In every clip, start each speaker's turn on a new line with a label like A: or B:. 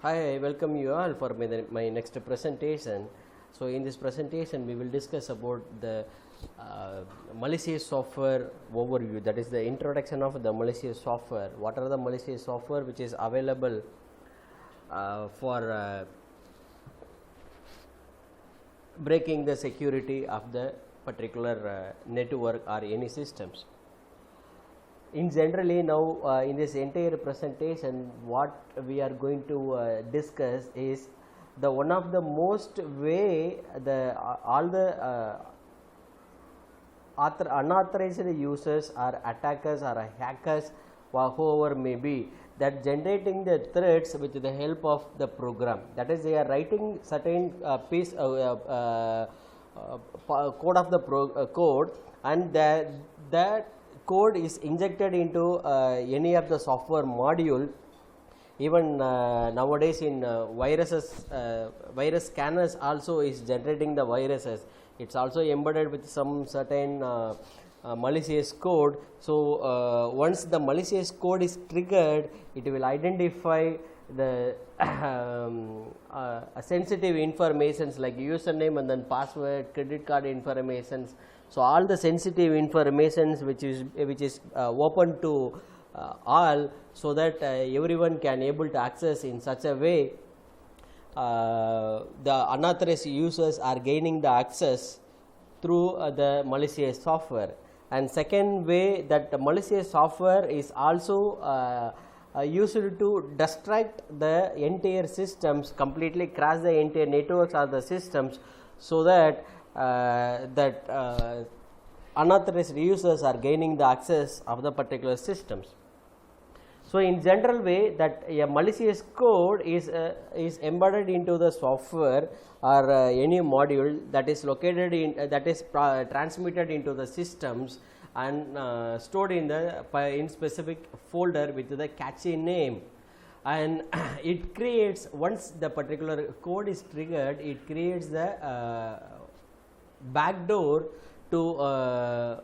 A: Hi, I welcome you all for my next presentation. So, in this presentation, we will discuss about the malicious software overview, that is the introduction of the malicious software. What are the malicious software which is available for breaking the security of the particular network or any systems. In generally now in this entire presentation, what we are going to discuss is the one of the most way the all the unauthorized users or attackers or hackers or whoever may be, that generating the threats with the help of the program. That is, they are writing certain piece code of the code, and that code is injected into any of the software module. Even nowadays in viruses, virus scanners also is generating the viruses. It's also embedded with some certain malicious code. So once the malicious code is triggered, it will identify the sensitive informations like username and then password, credit card informations. So all the sensitive informations which is open to all, so that everyone can able to access in such a way the unauthorized users are gaining the access through the malicious software. And second way, that the malicious software is also used to distract the entire systems, completely crash the entire networks or the systems, so that unauthorized users are gaining the access of the particular systems. So in general way, that a malicious code is embedded into the software or any module that is located in that is transmitted into the systems and stored in the in specific folder with the catchy name. And it creates, once the particular code is triggered, it creates the backdoor to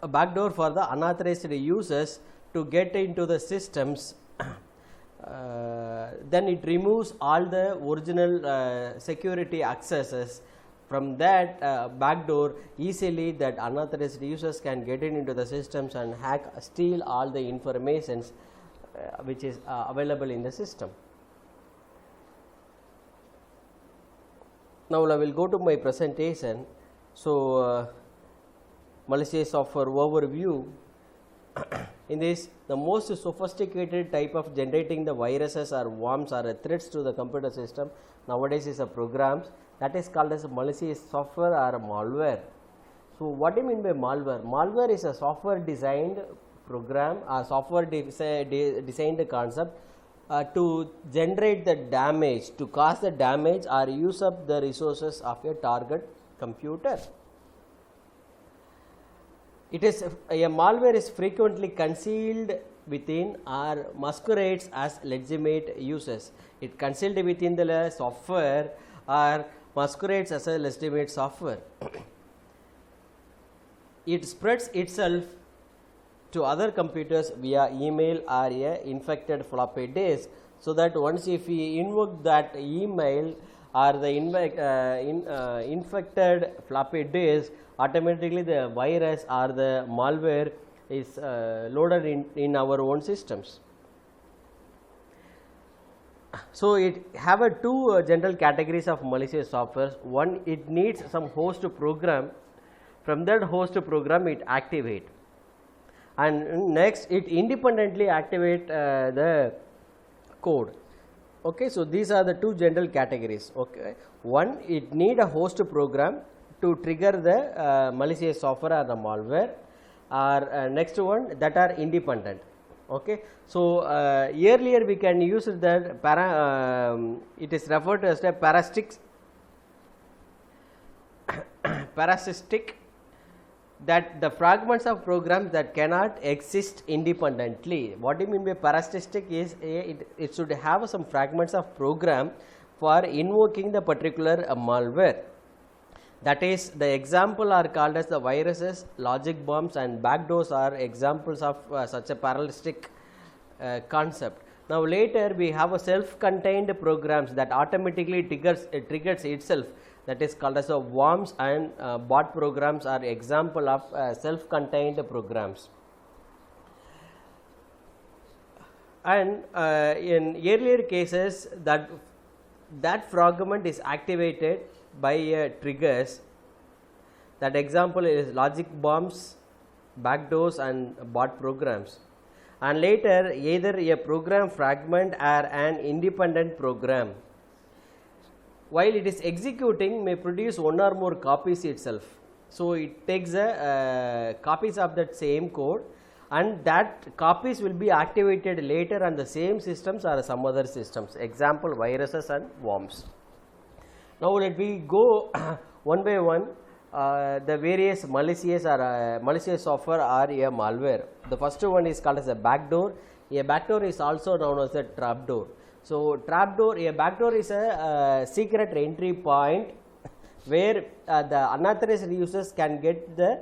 A: backdoor for the unauthorized users to get into the systems. Then it removes all the original security accesses. From that backdoor, easily that unauthorized users can get into the systems and steal all the informations which is available in the system. Now I will go to my presentation. So malicious software overview. In this, the most sophisticated type of generating the viruses or worms or threats to the computer system nowadays is a programs that is called as malicious software or malware. So what do you mean by malware? Malware is a software designed program or software designed concept to generate the damage, to cause the damage or use up the resources of a target computer. It is a malware is frequently concealed within or masquerades as legitimate uses. It concealed within the software or masquerades as a legitimate software. It spreads itself to other computers via email or a infected floppy disk, so that once if we invoke that email or the infected floppy disk, automatically the virus or the malware is loaded in our own systems. So it have a two general categories of malicious software. One, it needs some host program. From that host program it activate, and next it independently activate the code. Okay, so these are the two general categories. Okay, one, it need a host program to trigger the malicious software or the malware, or next one, that are independent. Okay, so earlier we can use the it is referred to as a parasitic, that the fragments of programs that cannot exist independently. What do you mean by parasitic is it should have some fragments of program for invoking the particular malware. That is, the example are called as the viruses, logic bombs and backdoors are examples of such a parasitic concept. Now later we have a self-contained programs that automatically triggers itself, that is called as a worms, and bot programs are example of self-contained programs. And in earlier cases that fragment is activated by triggers. That example is logic bombs, backdoors and bot programs. And later either a program fragment or an independent program, while it is executing, may produce one or more copies itself. So it takes copies of that same code, and that copies will be activated later on the same systems or some other systems, example viruses and worms. Now let me go one by one the various malicious or malicious software or a malware. The first one is called as a backdoor. A backdoor is also known as a trapdoor. So trapdoor, a backdoor is a secret entry point where the unauthorized users can get the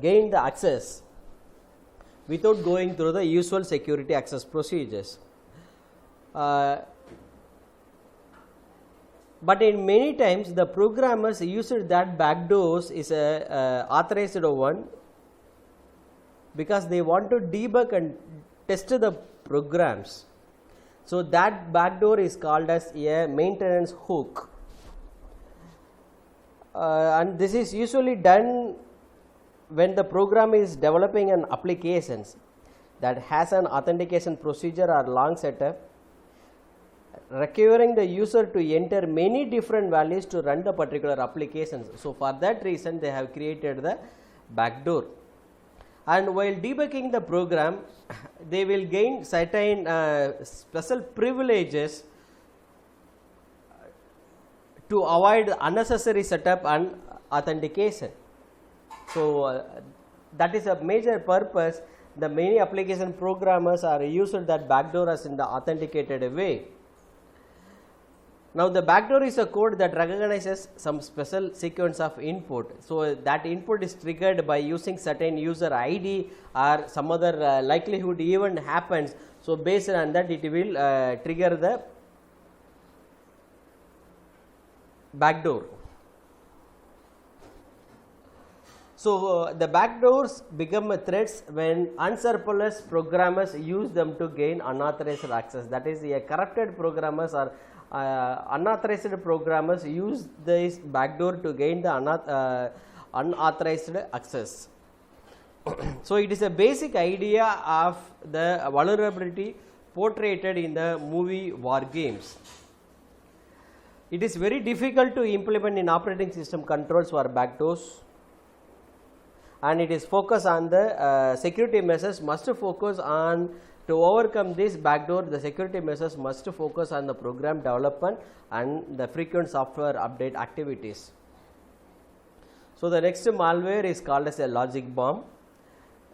A: gain the access without going through the usual security access procedures. But in many times the programmers used that backdoors is a authorized one because they want to debug and test the programs. So that backdoor is called as a maintenance hook, and this is usually done when the program is developing an applications that has an authentication procedure or long setup, requiring the user to enter many different values to run the particular applications. So for that reason they have created the backdoor, and while debugging the program they will gain certain special privileges to avoid unnecessary setup and authentication. So that is a major purpose. The many application programmers are using that backdoor as in the authenticated way. Now the backdoor is a code that recognizes some special sequence of input. So that input is triggered by using certain user ID or some other likelihood event happens. So based on that it will trigger the backdoor. So the backdoors become threats when unscrupulous programmers use them to gain unauthorized access. That is, a corrupted programmers or unauthorized programmers use this backdoor to gain the unauthorized access. So it is a basic idea of the vulnerability portrayed in the movie War Games. It is very difficult to implement in operating system controls for backdoors, and it is focused on the security measures must focus on to overcome this backdoor. The security measures must focus on the program development and the frequent software update activities. So the next malware is called as a logic bomb.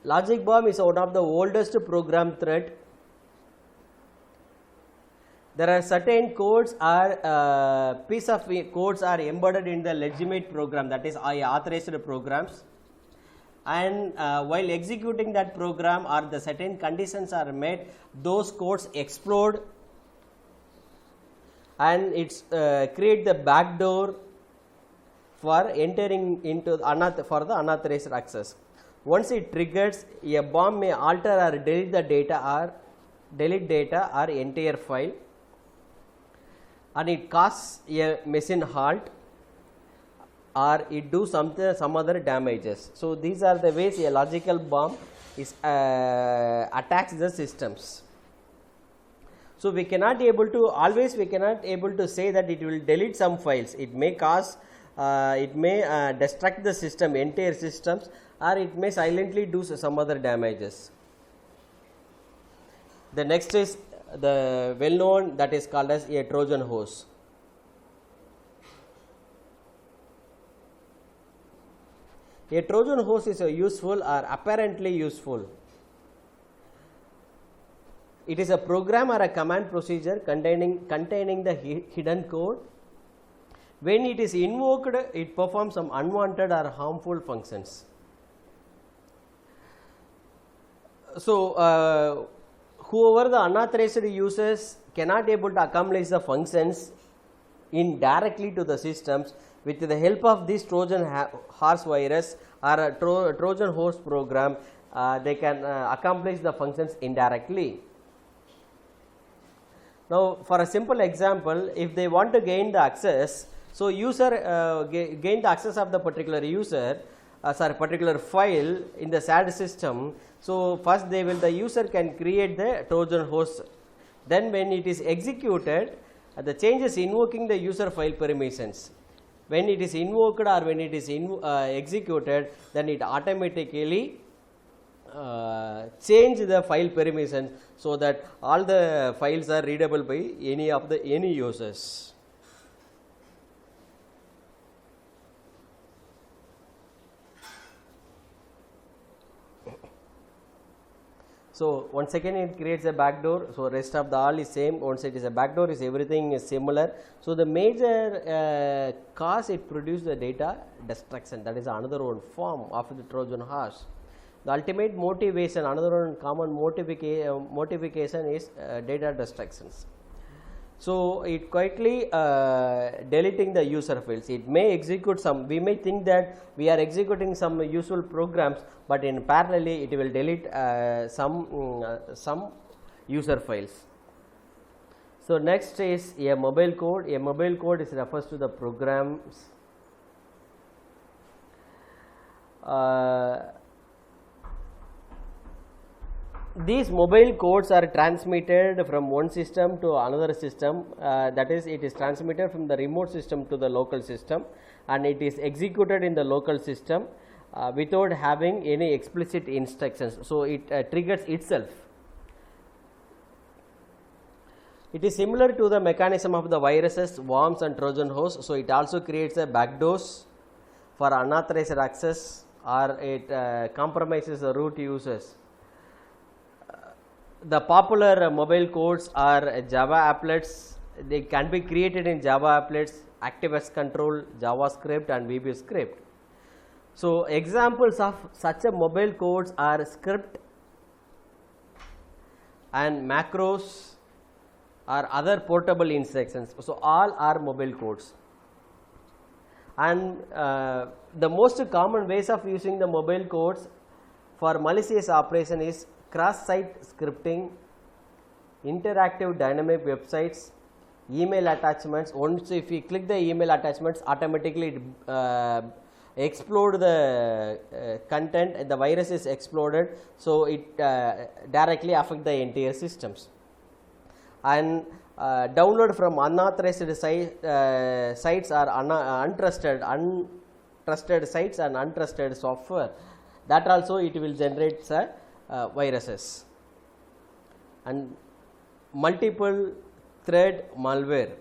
A: Logic bomb is one of the oldest program threat. There are certain codes or piece of codes are embedded in the legitimate program, that is authorized programs, and while executing that program or the certain conditions are met, those codes explode and it's create the backdoor for entering into for the unauthorized access. Once it triggers, a bomb may alter or delete the data or entire file, and it causes a machine halt or it do some other damages. So these are the ways a logical bomb is attacks the systems. So we cannot able to say that it will delete some files. It may cause it may destruct the system, entire systems, or it may silently do some other damages. The next is the well known, that is called as a Trojan horse. A Trojan horse is a useful or apparently useful. It is a program or a command procedure containing the hidden code. When it is invoked, it performs some unwanted or harmful functions. So whoever the unauthorized users cannot able to accomplish the functions indirectly to the systems with the help of this Trojan horse virus or a Trojan horse program, they can accomplish the functions indirectly. Now, for a simple example, if they want to gain the access, so user gain the access of the particular user, particular file in the SAD system. So, first the user can create the Trojan horse. Then when it is executed, the change is invoking the user file permissions. When it is invoked or when it is executed, then it automatically change the file permissions so that all the files are readable by any users. So, once again it creates a backdoor. So, rest of the all is same. Once it is a backdoor, is everything is similar. So, the major cause it produce the data destruction, that is another one form of the Trojan horse. The ultimate motivation, another one common motivation is data destructions. So, it quietly deleting the user files. It may execute some, we may think that we are executing some useful programs, but in parallelly it will delete some user files. So, next is a mobile code. A mobile code is refers to the programs these mobile codes are transmitted from one system to another system, that is, it is transmitted from the remote system to the local system, and it is executed in the local system without having any explicit instructions. So, it triggers itself. It is similar to the mechanism of the viruses, worms and Trojan horse. So, it also creates a backdoors for unauthorized access, or it compromises the root users. The popular mobile codes are Java applets. They can be created in Java applets, ActiveX control, JavaScript and VB script. So, examples of such a mobile codes are script and macros or other portable instructions. So, all are mobile codes. And the most common ways of using the mobile codes for malicious operation is cross-site scripting, interactive dynamic websites, email attachments. Once if you click the email attachments, automatically it explode the content, the virus is exploded. So, it directly affect the entire systems. And download from unauthorized sites or untrusted sites and untrusted software, that also it will generate viruses. And multiple thread malware.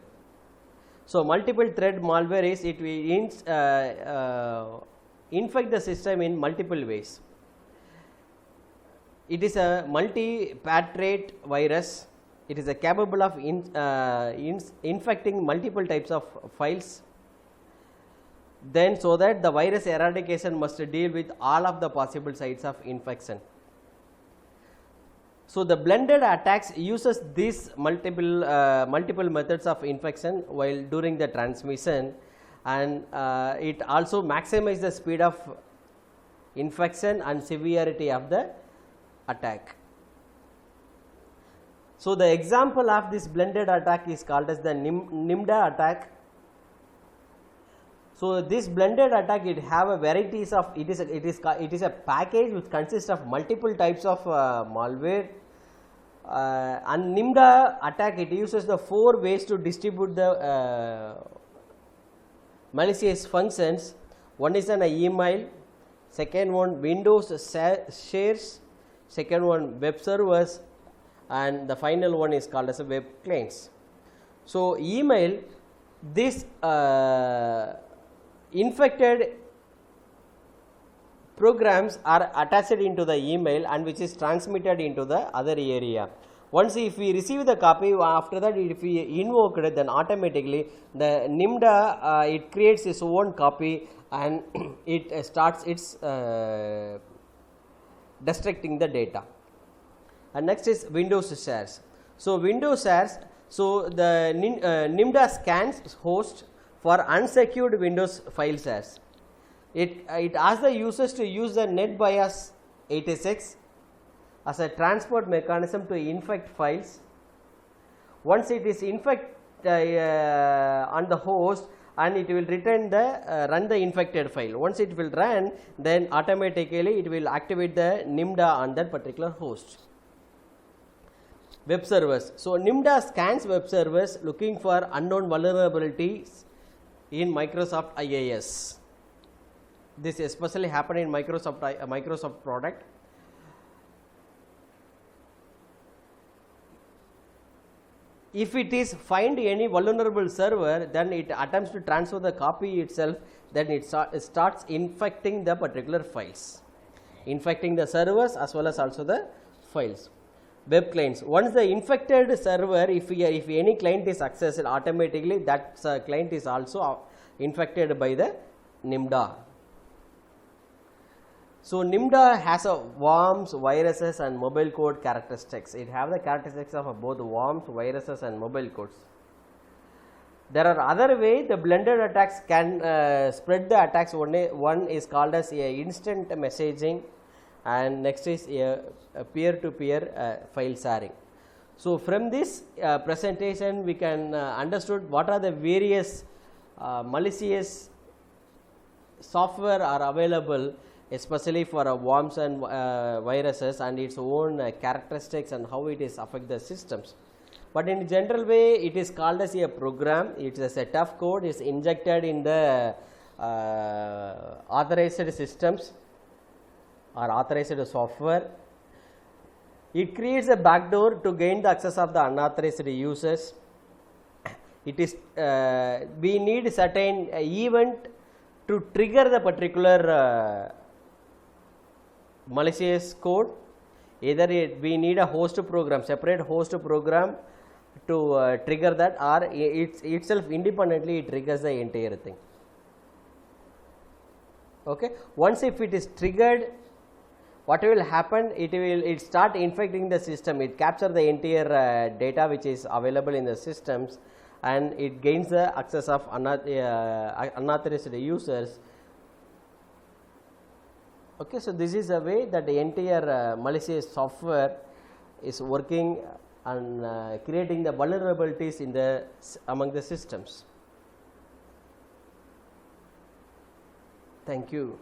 A: So, multiple thread malware is it will infect the system in multiple ways. It is a multi-patrate virus. It is capable of infecting multiple types of files. Then, so that the virus eradication must deal with all of the possible sites of infection. So, the blended attacks uses these multiple methods of infection while during the transmission, and it also maximizes the speed of infection and severity of the attack. So, the example of this blended attack is called as the NIMDA attack. So, this blended attack, it have a varieties of, it is a package which consists of multiple types of malware, and NIMDA attack, it uses the 4 ways to distribute the malicious functions. One is an email, second one Windows shares, second one web servers, and the final one is called as a web clients. So, email, this infected programs are attached into the email and which is transmitted into the other area. Once if we receive the copy, after that if we invoke it, then automatically the NIMDA it creates its own copy and it starts its destructing the data. and next is Windows shares. So Windows shares, so the Nimda scans host for unsecured Windows file shares. It asks the users to use the NetBIOS 86 as a transport mechanism to infect files. Once it is infect on the host, and it will return the run the infected file. Once it will run, then automatically it will activate the Nimda on that particular host. Web servers. So Nimda scans web servers looking for unknown vulnerabilities in Microsoft IIS. This especially happened in Microsoft product. If it is find any vulnerable server, then it attempts to transfer the copy itself, then it starts infecting the particular files, infecting the servers as well as also the files. Web clients. Once the infected server, if any client is accessed, automatically that client is also infected by the Nimda. So Nimda has a worms, viruses and mobile code characteristics. It have the characteristics of both worms, viruses and mobile codes. There are other way the blended attacks can spread the attacks. One is called as a instant messaging, and next is a peer-to-peer file sharing. So from this presentation we can understood what are the various malicious software are available, especially for worms and viruses, and its own characteristics and how it is affect the systems. But in general way, it is called as a program. It is a set of code is injected in the authorized systems or authorized software. It creates a backdoor to gain the access of the unauthorized users. It is we need certain event to trigger the particular malicious code. Either we need a host program, separate host program to trigger that, or itself independently it triggers the entire thing. Okay. Once if it is triggered, what will happen? It start infecting the system. It capture the entire data which is available in the systems, and it gains the access of unauthorized users. Okay, so this is a way that the entire malicious software is working and creating the vulnerabilities in the among the systems. Thank you.